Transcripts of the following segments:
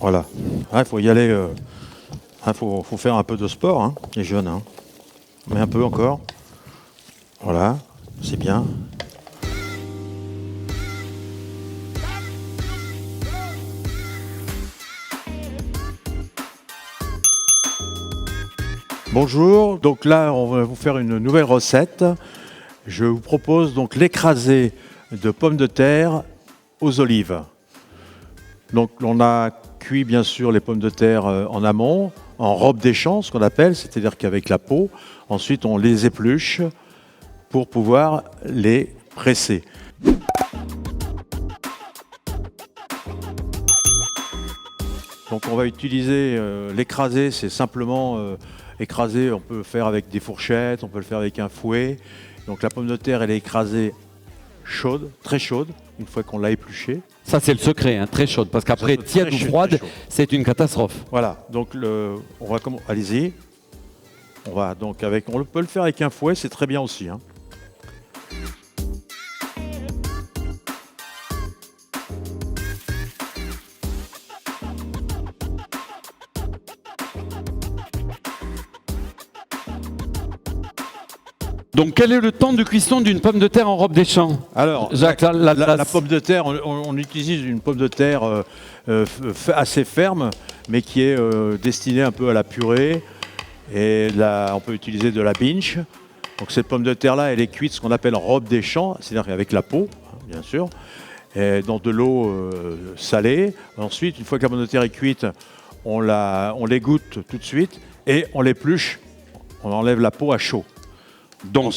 Voilà. Il faut y aller. Faut faire un peu de sport, hein, les jeunes. Hein. Mais un peu encore. Voilà, c'est bien. Bonjour, donc là on va vous faire une nouvelle recette. Je vous propose donc l'écrasé de pommes de terre aux olives. Donc on a cuit bien sûr les pommes de terre en amont, en robe des champs, ce qu'on appelle, c'est-à-dire qu'avec la peau. Ensuite on les épluche pour pouvoir les presser. Donc on va utiliser l'écrasé, c'est simplement écraser, on peut le faire avec des fourchettes, on peut le faire avec un fouet. Donc la pomme de terre elle est écrasée chaude, très chaude, une fois qu'on l'a épluchée. Ça c'est le secret, hein, très chaude, parce qu'après tiède ou froide, c'est une catastrophe. Voilà, donc on va allez-y. On va donc on peut le faire avec un fouet, c'est très bien aussi. Hein. Donc quel est le temps de cuisson d'une pomme de terre en robe des champs? Alors, Jacques, la pomme de terre, on utilise une pomme de terre assez ferme, mais qui est destinée un peu à la purée. Et là, on peut utiliser de la binge. Donc cette pomme de terre-là, elle est cuite ce qu'on appelle en robe des champs, c'est-à-dire avec la peau, hein, bien sûr, et dans de l'eau salée. Ensuite, une fois que la pomme de terre est cuite, on l'égoutte tout de suite et on l'épluche, on enlève la peau à chaud. Donc,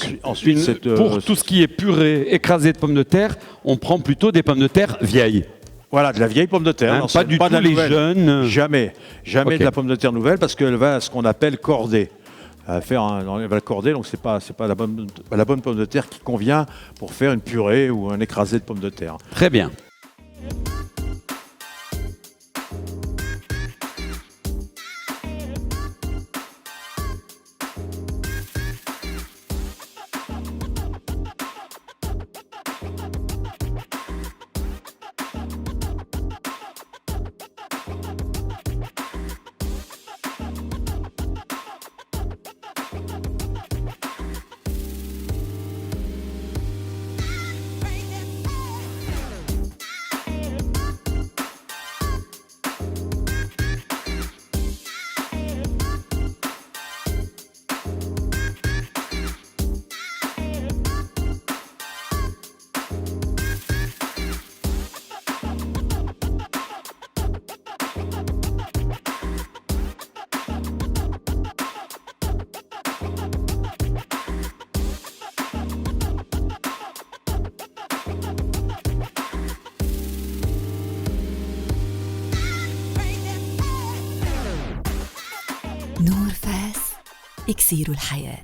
pour tout ce qui est purée, écrasée de pommes de terre, on prend plutôt des pommes de terre vieilles. Voilà, de la vieille pomme de terre. Hein, pas du tout les jeunes. Jamais okay. De la pomme de terre nouvelle parce qu'elle va ce qu'on appelle corder. Elle va corder, donc c'est pas la bonne pomme de terre qui convient pour faire une purée ou un écrasé de pommes de terre. Très bien. نور فاس إكسير الحياة.